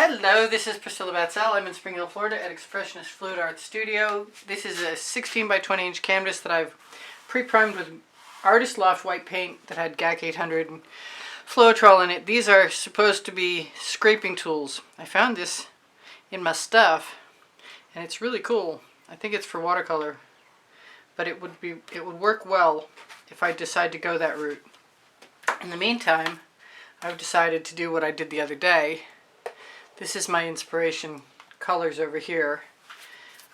Hello, this is Priscilla Batzel. I'm in Spring Hill, Florida at Expressionist Fluid Art Studio. This is a 16 by 20 inch canvas that I've pre-primed with Artist Loft white paint that had GAC 800 and Floetrol in it. These are supposed to be scraping tools. I found this in my stuff and it's really cool. I think it's for watercolor, but it would work well if I decide to go that route. In the meantime, I've decided to do what I did the other day. This is my inspiration colors over here.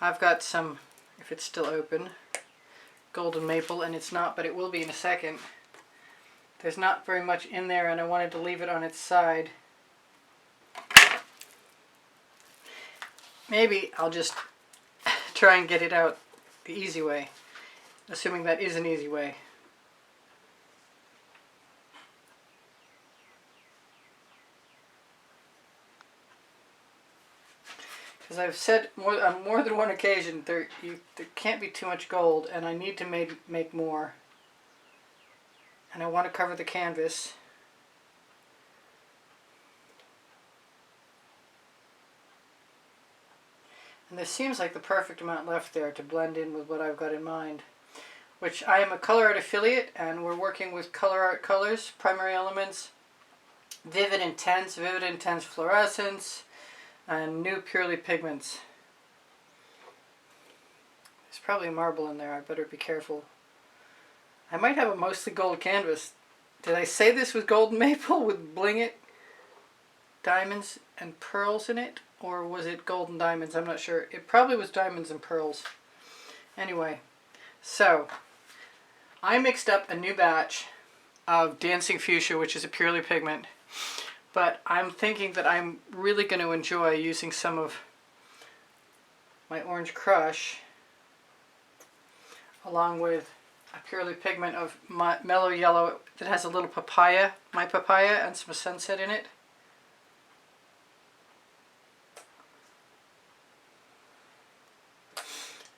I've got some, if it's still open, golden maple, and it's not, but it will be in a second. There's not very much in there and I wanted to leave it on its side. Maybe I'll just try and get it out the easy way, assuming that is an easy way. Because I've said on more than one occasion, there can't be too much gold, and I need to make more. And I want to cover the canvas. And there seems like the perfect amount left there to blend in with what I've got in mind. Which I am a Colourarte affiliate, and we're working with Colourarte colors, Primary Elements, Vivid Intense Fluorescents, and new Pureley pigments. There's probably a marble in there, I better be careful. I might have a mostly gold canvas. Did I say this was golden maple with bling it, diamonds and pearls in it? Or was it golden diamonds? I'm not sure. It probably was diamonds and pearls. Anyway, so I mixed up a new batch of Dancing Fuchsia, which is a Pureley pigment. But I'm thinking that I'm really going to enjoy using some of my orange crush along with a Pureley pigment of mellow yellow that has a little papaya, my papaya, and some sunset in it.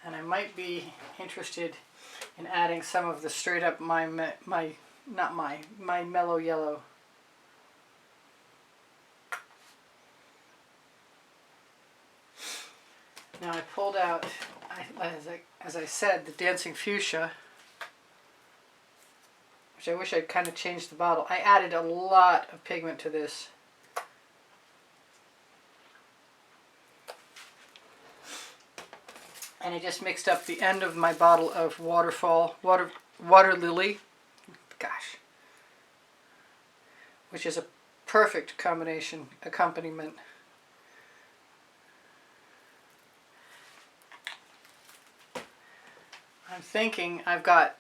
And I might be interested in adding some of the straight up my mellow yellow. Now I pulled out, as I said, the Dancing Fuchsia, which I wish I'd kind of changed the bottle. I added a lot of pigment to this. And I just mixed up the end of my bottle of Waterlily, which is a perfect combination, accompaniment. I'm thinking I've got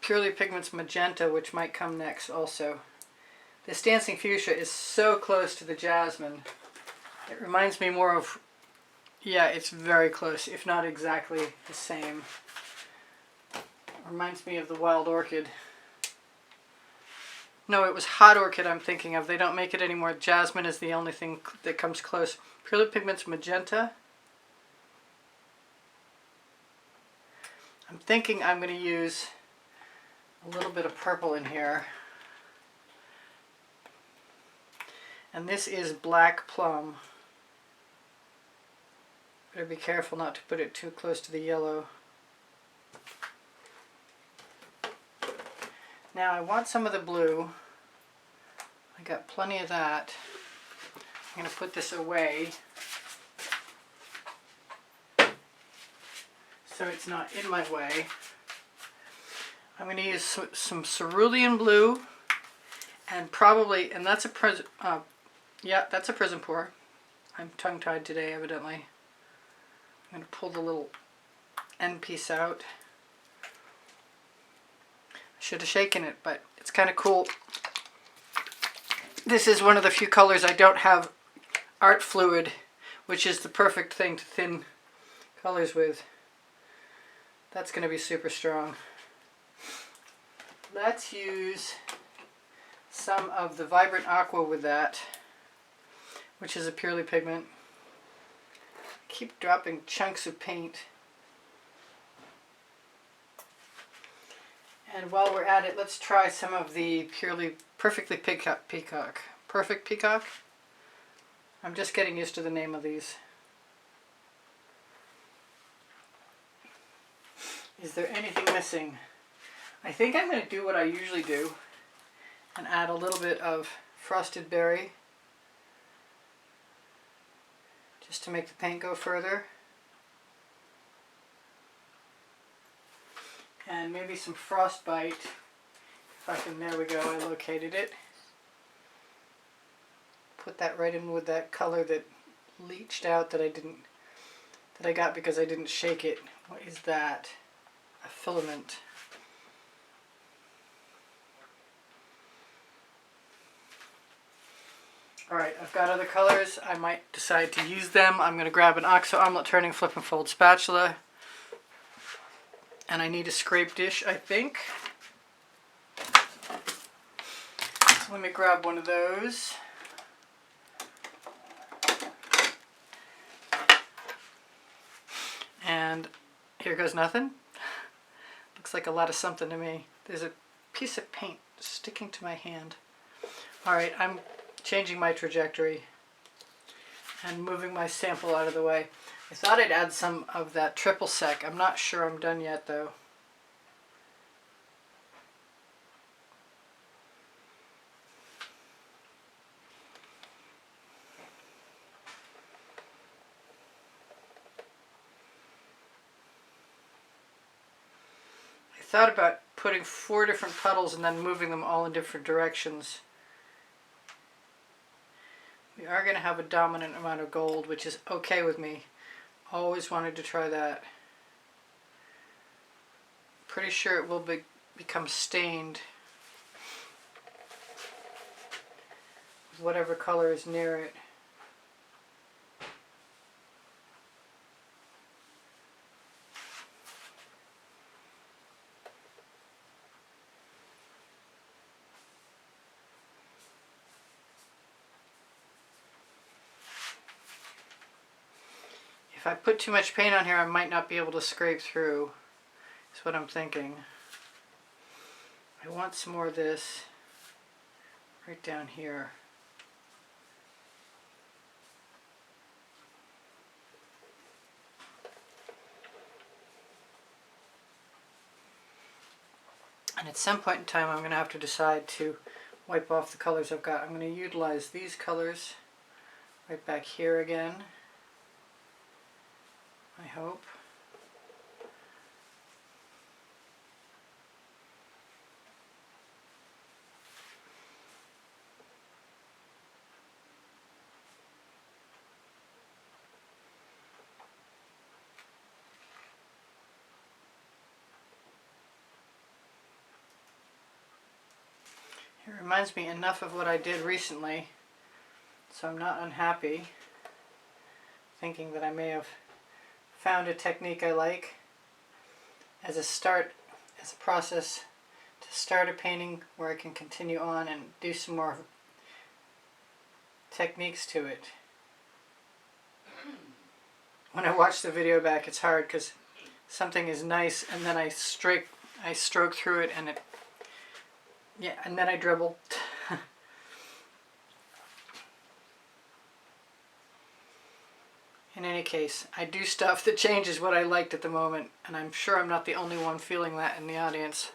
Pureley Pigments Magenta, which might come next also. This Dancing Fuchsia is so close to the Jasmine. It reminds me more of, yeah, it's very close, if not exactly the same. It reminds me of the Wild Orchid. No, it was Hot Orchid I'm thinking of. They don't make it anymore. Jasmine is the only thing that comes close. Pureley Pigments Magenta. I'm thinking I'm going to use a little bit of purple in here. And this is Black Plum. Better be careful not to put it too close to the yellow. Now I want some of the blue. I got plenty of that. I'm going to put this away so it's not in my way. I'm going to use some cerulean blue and probably, and that's a Prizm, yeah, that's a Prizm pour. I'm tongue-tied today evidently. I'm going to pull the little end piece out. I should have shaken it, but it's kind of cool. This is one of the few colors I don't have art fluid, which is the perfect thing to thin colors with. That's going to be super strong. Let's use some of the Vibrant Aqua with that, which is a Pureley pigment. I keep dropping chunks of paint. And while we're at it, let's try some of the Pureley Perfect Peacock. I'm just getting used to the name of these. Is there anything missing? I think I'm going to do what I usually do and add a little bit of frosted berry just to make the paint go further. And maybe some Frostbite. If I can, there we go, I located it. Put that right in with that color that leached out that I got because I didn't shake it. What is that? A filament. Alright, I've got other colors. I might decide to use them. I'm going to grab an OXO omelet turning flip and fold spatula. And I need a scrape dish, I think. So let me grab one of those. And here goes nothing. Looks like a lot of something to me. There's a piece of paint sticking to my hand. Alright, I'm changing my trajectory and moving my sample out of the way. I thought I'd add some of that triple sec. I'm not sure I'm done yet though. I thought about putting 4 different puddles and then moving them all in different directions. We are going to have a dominant amount of gold, which is okay with me. Always wanted to try that. Pretty sure it will become stained with whatever color is near it. If I put too much paint on here, I might not be able to scrape through. That's what I'm thinking. I want some more of this right down here. And at some point in time, I'm going to have to decide to wipe off the colors I've got. I'm going to utilize these colors right back here again. I hope. It reminds me enough of what I did recently, so I'm not unhappy, thinking that I may have found a technique I like as a process to start a painting where I can continue on and do some more techniques to it. When I watch the video back, it's hard because something is nice and then I stroke through it and and then I dribble. In any case, I do stuff that changes what I liked at the moment, and I'm sure I'm not the only one feeling that in the audience.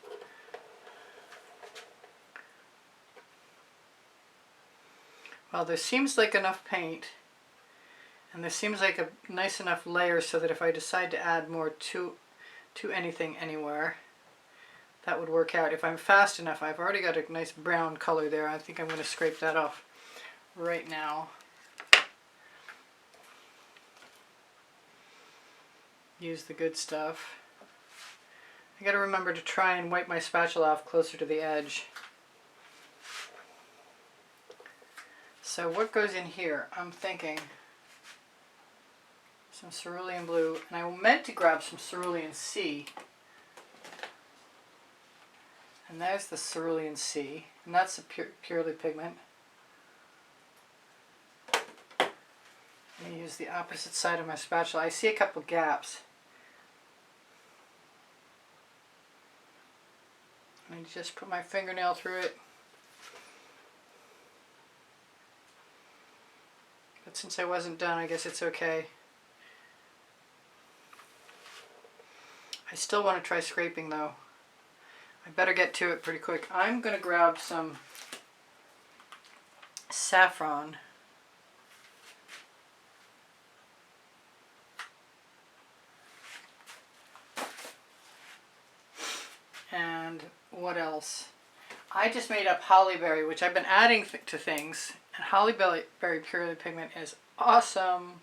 Well, there seems like enough paint, and there seems like a nice enough layer so that if I decide to add more to anything anywhere, that would work out. If I'm fast enough, I've already got a nice brown color there. I think I'm going to scrape that off right now. Use the good stuff. I got to remember to try and wipe my spatula off closer to the edge. So what goes in here? I'm thinking some cerulean blue, and I meant to grab some cerulean C. And there's the cerulean C, and that's the Pureley pigment. Let me use the opposite side of my spatula. I see a couple gaps. Let me just put my fingernail through it. But since I wasn't done, I guess it's okay. I still want to try scraping though. I better get to it pretty quick. I'm going to grab some saffron. And what else? I just made up hollyberry, which I've been adding to things. And hollyberry Pureley pigment is awesome.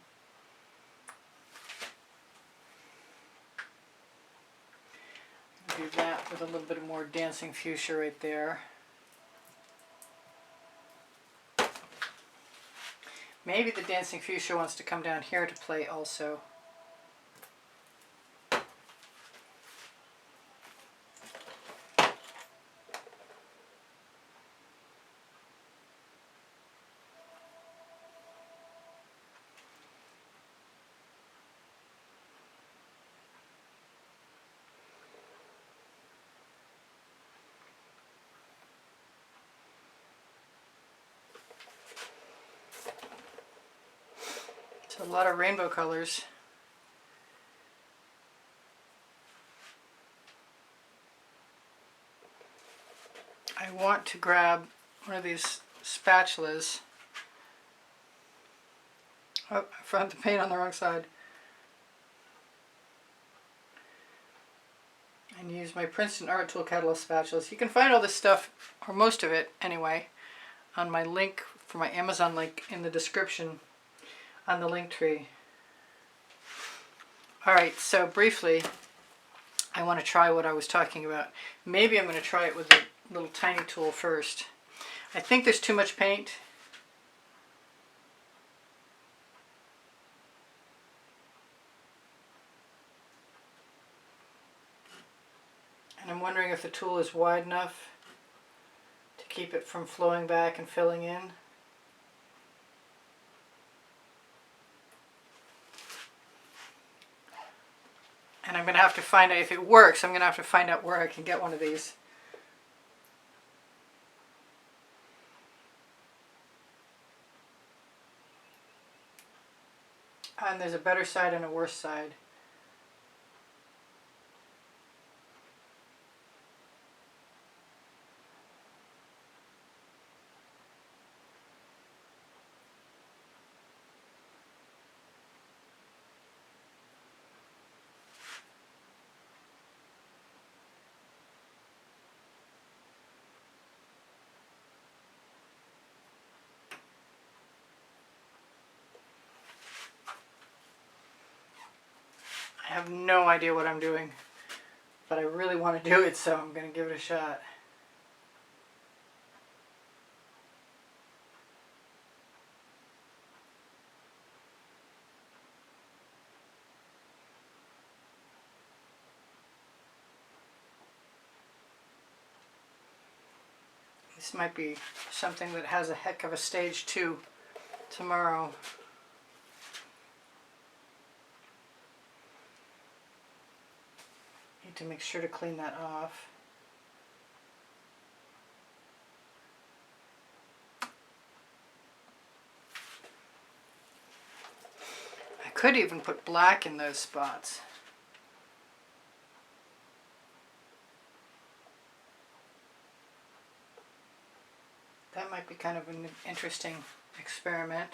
Do that with a little bit more dancing fuchsia right there. Maybe the dancing fuchsia wants to come down here to play also. It's a lot of rainbow colors. I want to grab one of these spatulas. Oh, I forgot the paint on the wrong side. And use my Princeton Art Tool Catalyst spatulas. You can find all this stuff, or most of it anyway, on my link for my Amazon link in the description on the link tree. Alright, so briefly, I want to try what I was talking about. Maybe I'm going to try it with a little tiny tool first. I think there's too much paint. And I'm wondering if the tool is wide enough to keep it from flowing back and filling in. And I'm going to have to find out if it works. I'm going to have to find out where I can get one of these. And there's a better side and a worse side. I have no idea what I'm doing, but I really want to do it, so I'm going to give it a shot. This might be something that has a heck of a stage 2 tomorrow. Need to make sure to clean that off. I could even put black in those spots. That might be kind of an interesting experiment.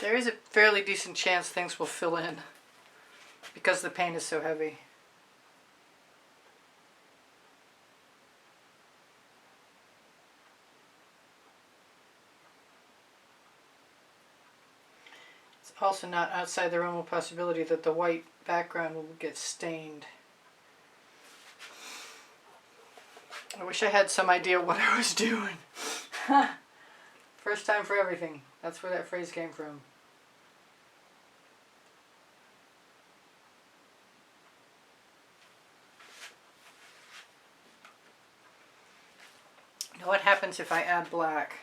There is a fairly decent chance things will fill in because the paint is so heavy. It's also not outside the realm of possibility that the white background will get stained. I wish I had some idea what I was doing. First time for everything. That's where that phrase came from. Now what happens if I add black?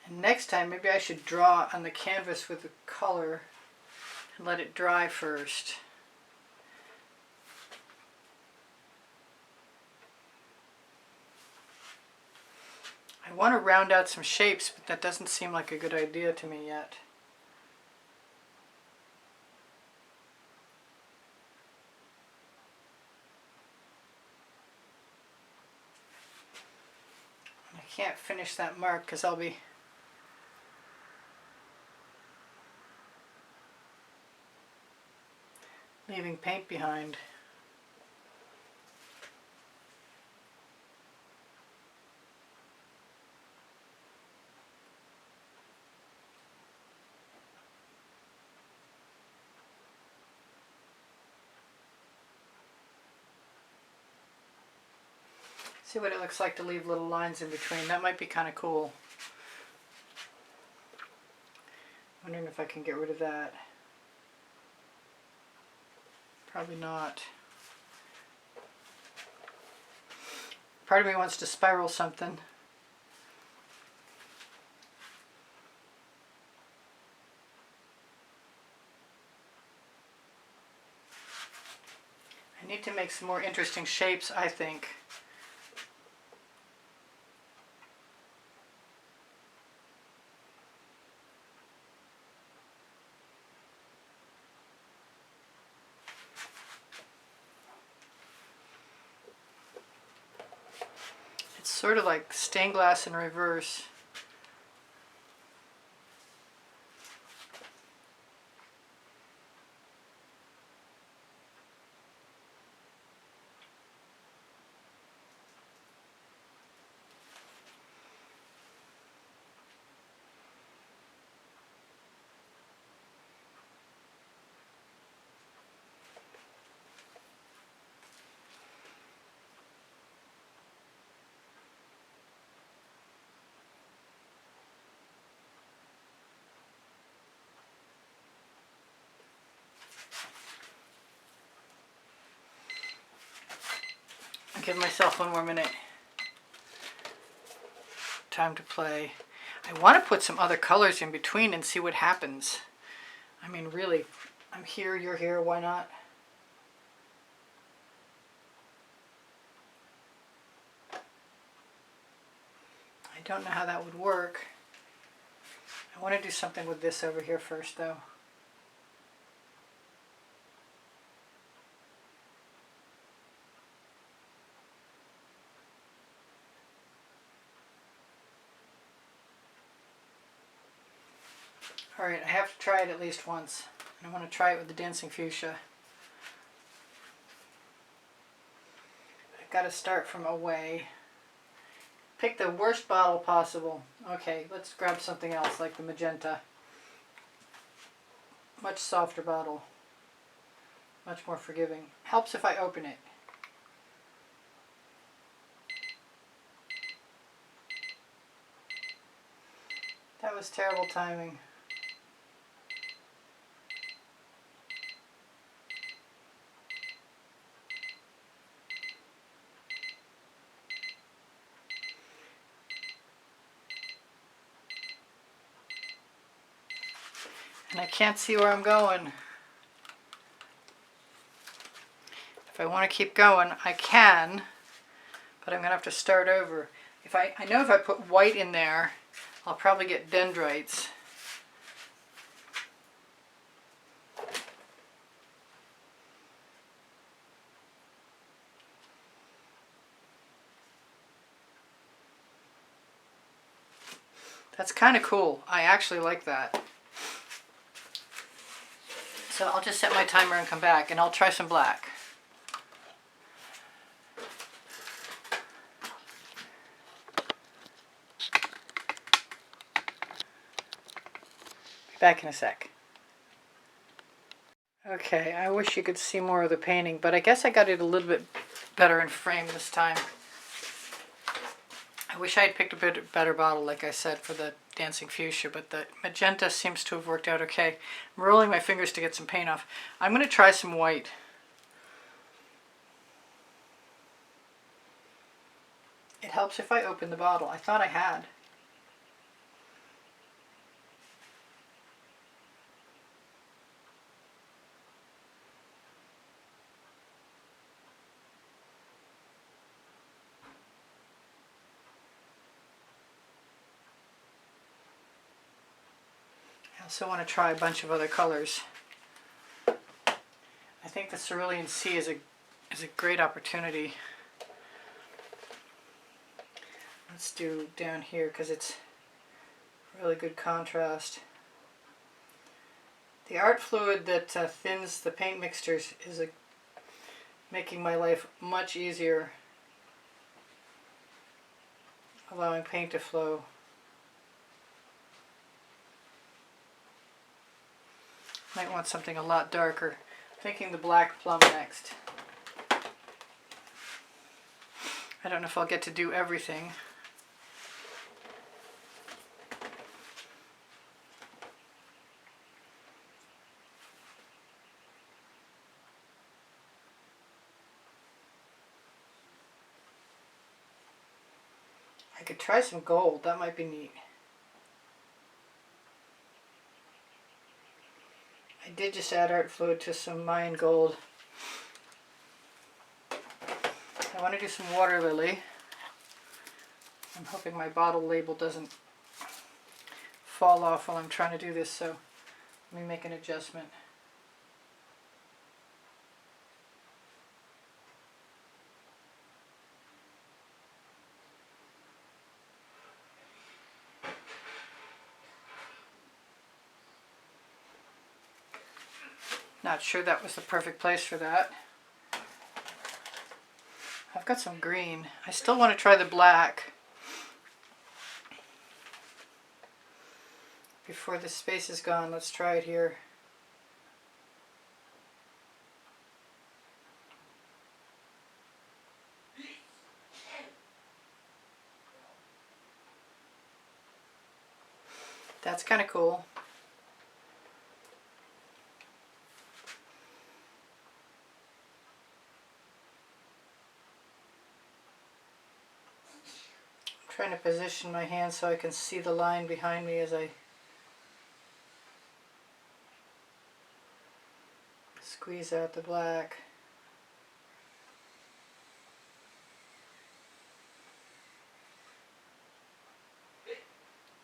And next time maybe I should draw on the canvas with the color and let it dry first. I want to round out some shapes, but that doesn't seem like a good idea to me yet. I can't finish that mark because I'll be leaving paint behind. See what it looks like to leave little lines in between. That might be kind of cool. Wondering if I can get rid of that. Probably not. Part of me wants to spiral something. I need to make some more interesting shapes, I think. Sort of like stained glass in reverse. Give myself one more minute. Time to play. I want to put some other colors in between and see what happens. I mean, really, I'm here, you're here, why not? I don't know how that would work. I want to do something with this over here first, though. Alright, I have to try it at least once. And I want to try it with the Dancing Fuchsia. I've got to start from away. Pick the worst bottle possible. Okay, let's grab something else like the Magenta. Much softer bottle. Much more forgiving. Helps if I open it. That was terrible timing. And I can't see where I'm going. If I want to keep going, I can, but I'm going to have to start over. I know if I put white in there, I'll probably get dendrites. That's kind of cool. I actually like that. So I'll just set my timer and come back, and I'll try some black. Be back in a sec. Okay, I wish you could see more of the painting, but I guess I got it a little bit better in frame this time. I wish I had picked a bit better bottle, like I said, for the Dancing Fuchsia, but the magenta seems to have worked out okay. I'm rolling my fingers to get some paint off. I'm going to try some white. It helps if I open the bottle. I thought I had. I also want to try a bunch of other colors. I think the Cerulean Sea is a great opportunity. Let's do down here because it's really good contrast. The art fluid that thins the paint mixtures is making my life much easier, allowing paint to flow. Might want something a lot darker. Thinking the black plum next. I don't know if I'll get to do everything. I could try some gold, that might be neat. I did just add art fluid to some Mayan gold. I want to do some Waterlily. I'm hoping my bottle label doesn't fall off while I'm trying to do this, so let me make an adjustment. Not sure that was the perfect place for that. I've got some green. I still want to try the black before the space is gone. Let's try it here. That's kind of cool. Trying to position my hand so I can see the line behind me as I squeeze out the black.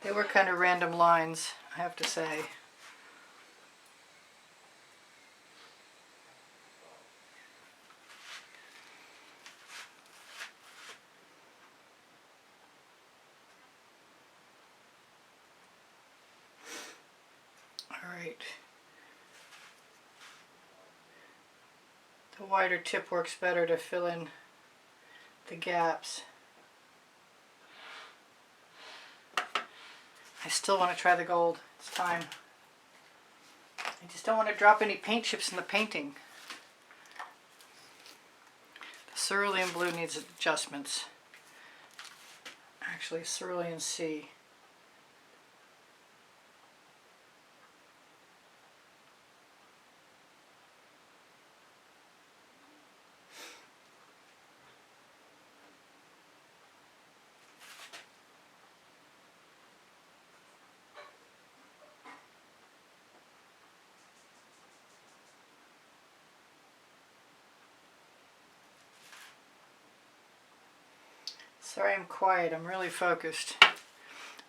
They were kind of random lines, I have to say. Alright. The wider tip works better to fill in the gaps. I still want to try the gold. It's time. I just don't want to drop any paint chips in the painting. The Cerulean blue needs adjustments. Actually, Cerulean Sea. Sorry I'm quiet, I'm really focused.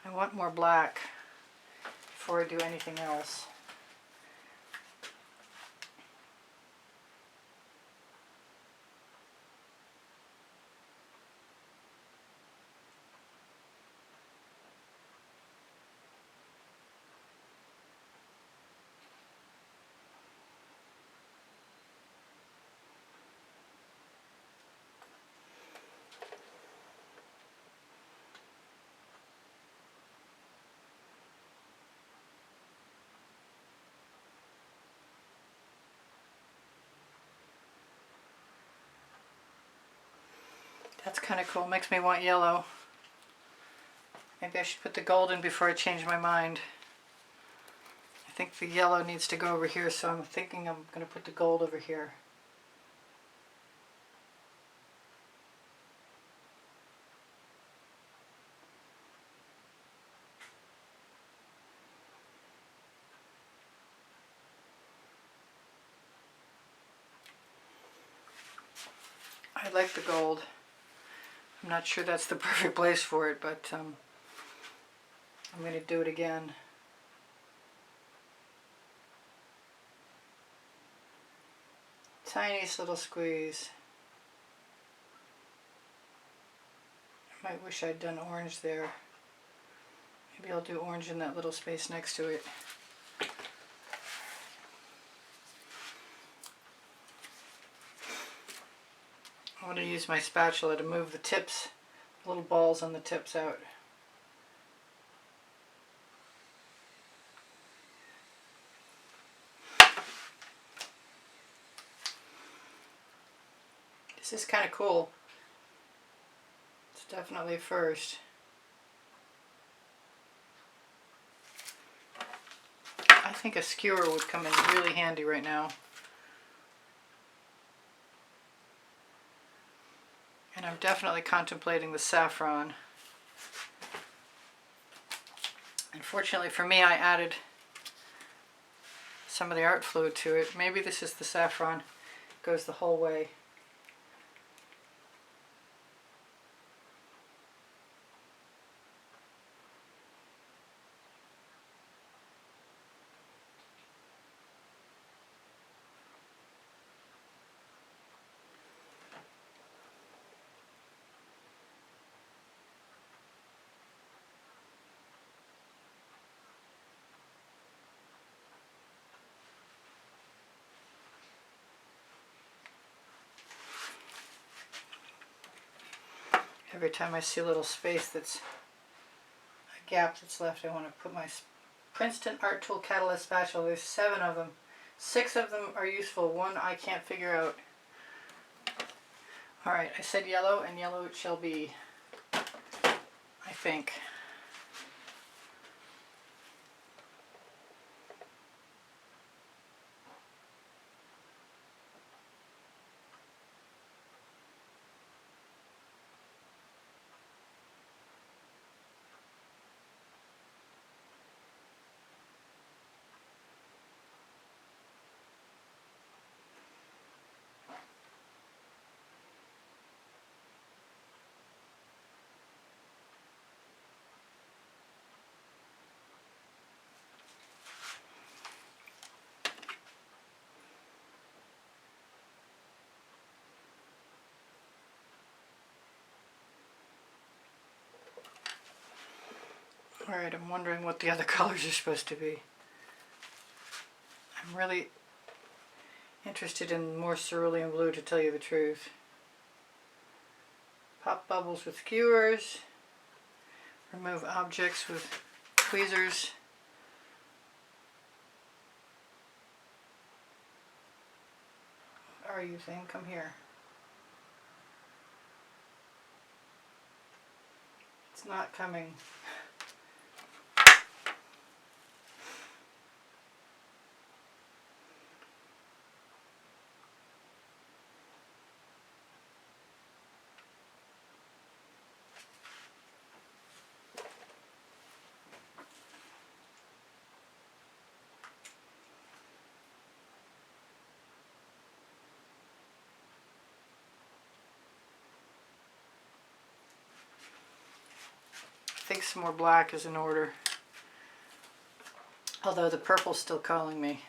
I want more black before I do anything else. That's kind of cool. Makes me want yellow. Maybe I should put the gold in before I change my mind. I think the yellow needs to go over here, so I'm thinking I'm going to put the gold over here. I like the gold. I'm not sure that's the perfect place for it, but I'm going to do it again. Tiniest little squeeze. I might wish I'd done orange there. Maybe I'll do orange in that little space next to it. I want to use my spatula to move the tips, little balls on the tips out. This is kind of cool. It's definitely a first. I think a skewer would come in really handy right now. And I'm definitely contemplating the saffron. Unfortunately for me, I added some of the art fluid to it. Maybe this is the saffron. Goes the whole way. Every time I see a little space that's a gap that's left, I want to put my Princeton Art Tool Catalyst spatula. There's 7 of them. 6 of them are useful. 1 I can't figure out. Alright, I said yellow, and yellow it shall be, I think. Alright, I'm wondering what the other colors are supposed to be. I'm really interested in more cerulean blue, to tell you the truth. Pop bubbles with skewers. Remove objects with tweezers. What are you thing? Come here. It's not coming. I think some more black is in order. Although the purple's still calling me.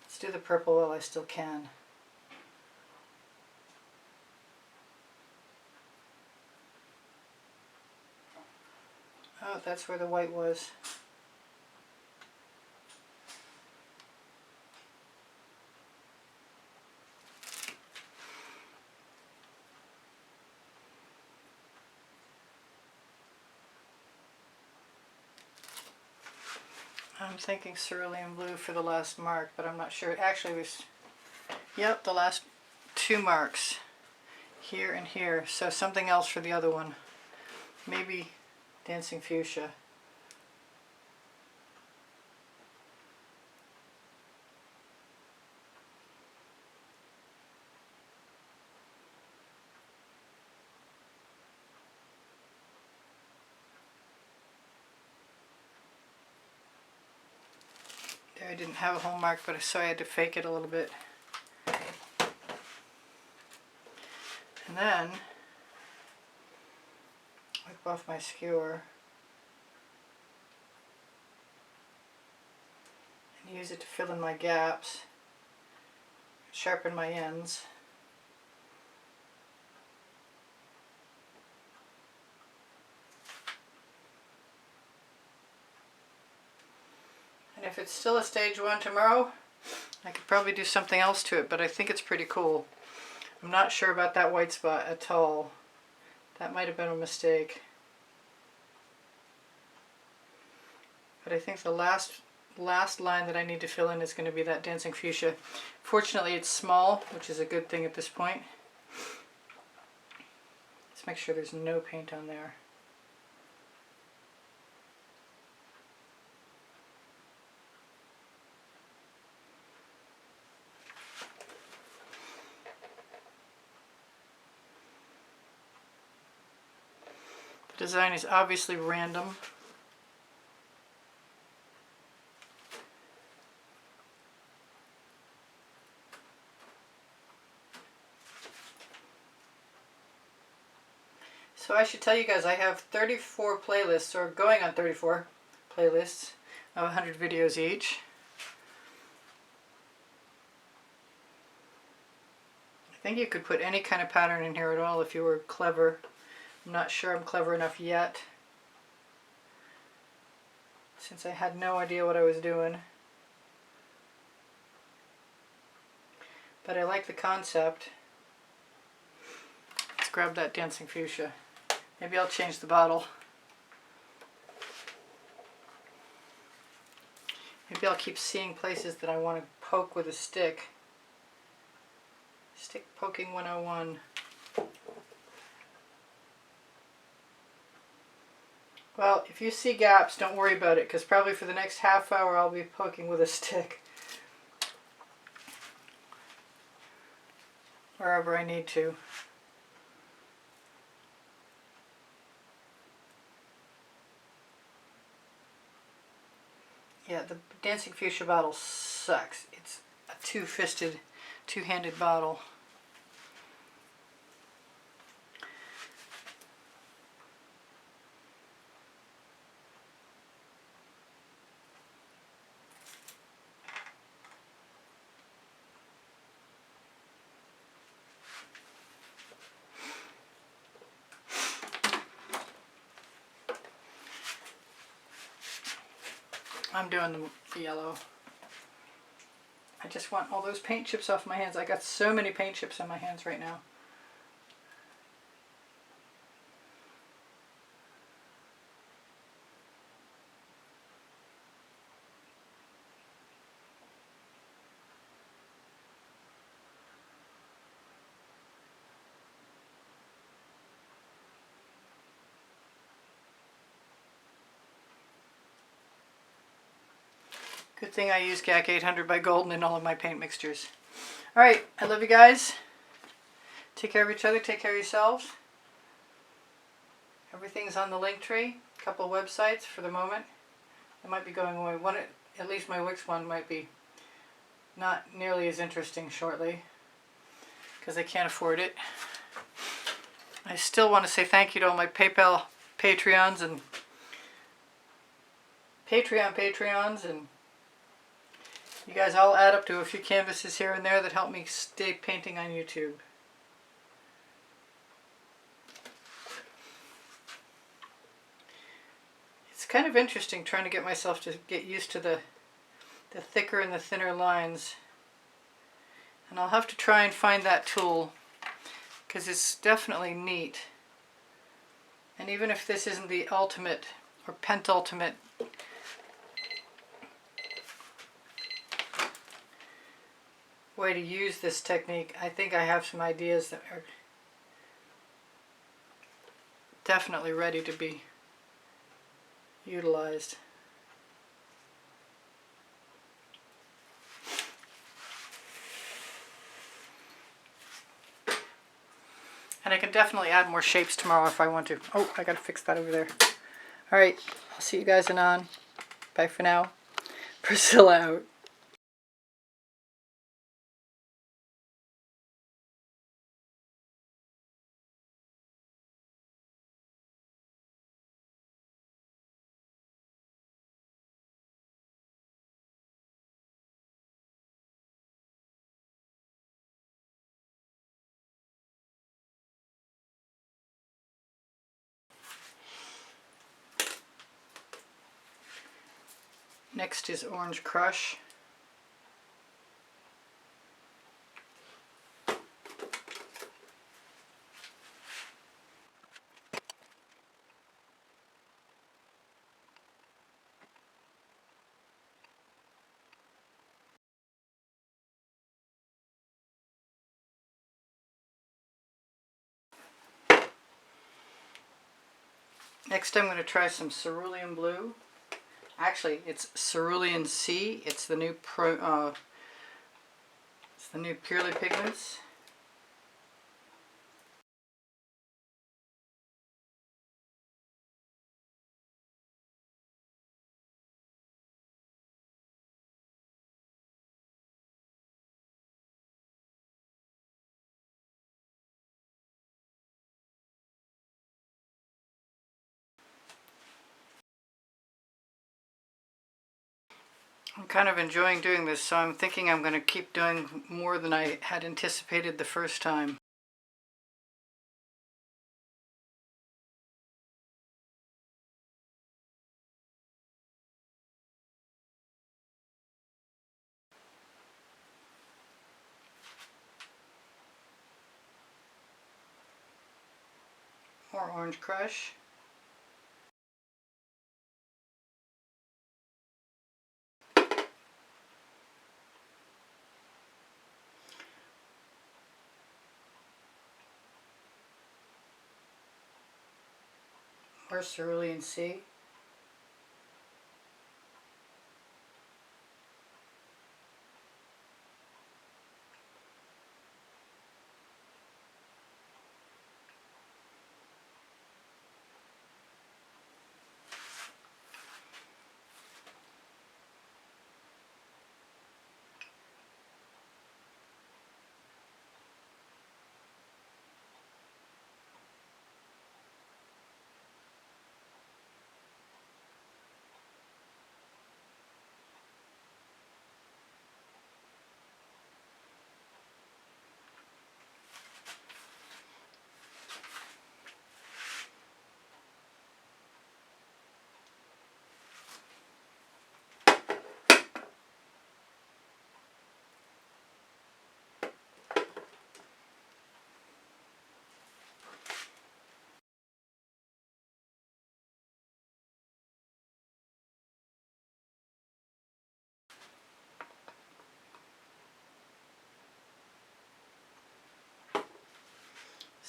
Let's do the purple while I still can. Oh, that's where the white was. I'm thinking cerulean blue for the last mark, but I'm not sure. Actually, there's, yep, the last 2 marks. here and here. So something else for the other one. Maybe Dancing Fuchsia. There I didn't have a hole mark, but so I had to fake it a little bit. And then wipe off my skewer and use it to fill in my gaps, sharpen my ends. And if it's still a stage 1 tomorrow, I could probably do something else to it, but I think it's pretty cool. I'm not sure about that white spot at all. That might have been a mistake. But I think the last line that I need to fill in is going to be that Dancing Fuchsia. Fortunately it's small, which is a good thing at this point. Let's make sure there's no paint on there. The design is obviously random. So I should tell you guys I have 34 playlists, or going on 34 playlists of 100 videos each. I think you could put any kind of pattern in here at all if you were clever. I'm not sure I'm clever enough yet, since I had no idea what I was doing. But I like the concept. Let's grab that Dancing Fuchsia. Maybe I'll change the bottle. Maybe I'll keep seeing places that I want to poke with a stick. Stick poking 101. Well, if you see gaps, don't worry about it, because probably for the next half hour I'll be poking with a stick. Wherever I need to. Yeah, the Dancing Fuchsia bottle sucks. It's a two-handed bottle. I'm doing the yellow. I just want all those paint chips off my hands. I got so many paint chips on my hands right now. Good thing I use GAC 800 by Golden in all of my paint mixtures. Alright, I love you guys. Take care of each other, take care of yourselves. Everything's on the link tree. A couple of websites for the moment. It might be going away. At least my Wix one might be not nearly as interesting shortly, because I can't afford it. I still want to say thank you to all my PayPal Patreons and Patreons, and you guys all add up to a few canvases here and there that help me stay painting on YouTube. It's kind of interesting trying to get myself to get used to the thicker and the thinner lines. And I'll have to try and find that tool, because it's definitely neat. And even if this isn't the ultimate or pentultimate way to use this technique, I think I have some ideas that are definitely ready to be utilized. And I can definitely add more shapes tomorrow if I want to. Oh, I gotta fix that over there. Alright, I'll see you guys anon. Bye for now. Priscilla out. Next is Orange Crush. Next I'm going to try some Cerulean Blue. Actually, it's Cerulean C. It's the new Pureley pigments. I'm kind of enjoying doing this, so I'm thinking I'm going to keep doing more than I had anticipated the first time. More Orange Crush. More Cerulean C.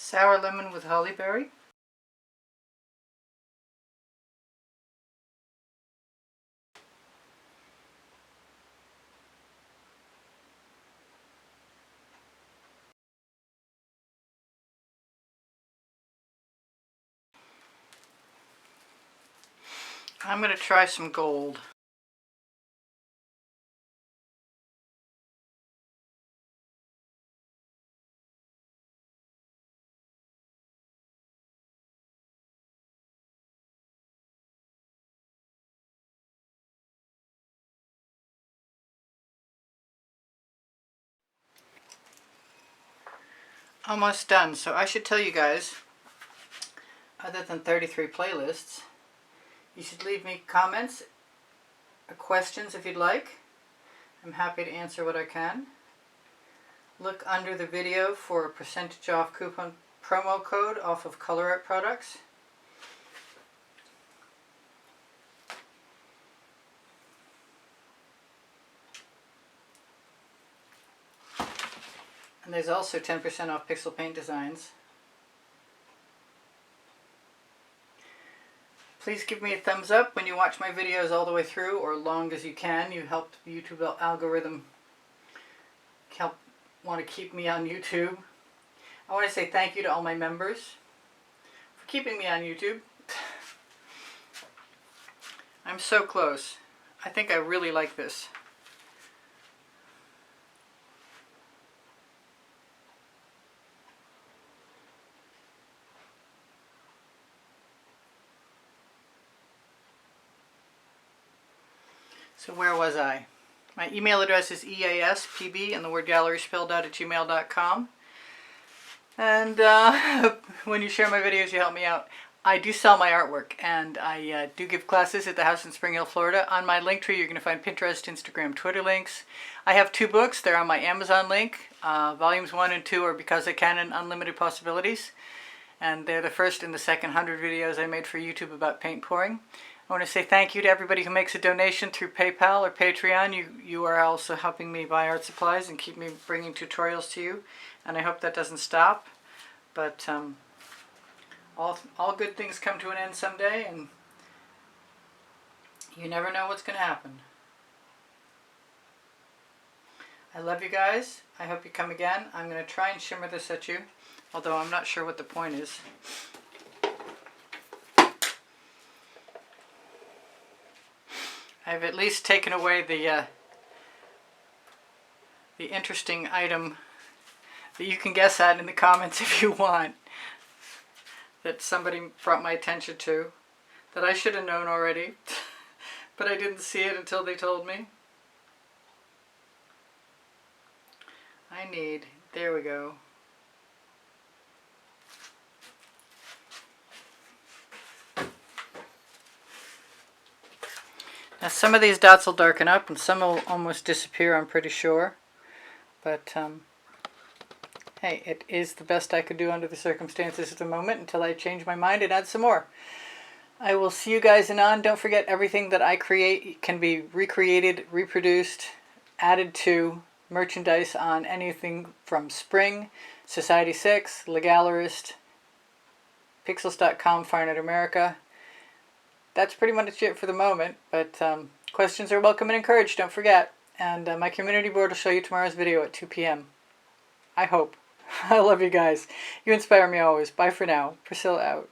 Sour Lemon with Holly Berry. I'm going to try some gold. Almost done, so I should tell you guys, other than 33 playlists, you should leave me comments, questions if you'd like. I'm happy to answer what I can. Look under the video for a percentage off coupon promo code off of Colourarte products. And there's also 10% off Pixel Paint designs. Please give me a thumbs up when you watch my videos all the way through, or long as you can. You help the YouTube algorithm want to keep me on YouTube. I want to say thank you to all my members for keeping me on YouTube. I'm so close. I think I really like this. So where was I? My email address is easpb and the word gallery spelled out @gmail.com. And when you share my videos, you help me out. I do sell my artwork, and I do give classes at the house in Spring Hill, Florida. On my link tree, you're going to find Pinterest, Instagram, Twitter links. I have 2 books. They're on my Amazon link. Volumes 1 and 2 are Because I Can and Unlimited Possibilities. And they're the first in the second 100 videos I made for YouTube about paint pouring. I want to say thank you to everybody who makes a donation through PayPal or Patreon. You are also helping me buy art supplies and keep me bringing tutorials to you. And I hope that doesn't stop. But all good things come to an end someday, and you never know what's going to happen. I love you guys. I hope you come again. I'm going to try and shimmer this at you, although I'm not sure what the point is. I've at least taken away the interesting item that you can guess at in the comments if you want, that somebody brought my attention to, that I should have known already, but I didn't see it until they told me. There we go. Now some of these dots will darken up and some will almost disappear, I'm pretty sure. But hey, it is the best I could do under the circumstances at the moment until I change my mind and add some more. I will see you guys anon. Don't forget, everything that I create can be recreated, reproduced, added to merchandise on anything from Spring, Society 6, Legallerist, Pixels.com, Fine Art America. That's pretty much it for the moment, but questions are welcome and encouraged, don't forget. And my community board will show you tomorrow's video at 2 p.m. I hope. I love you guys. You inspire me always. Bye for now. Priscilla out.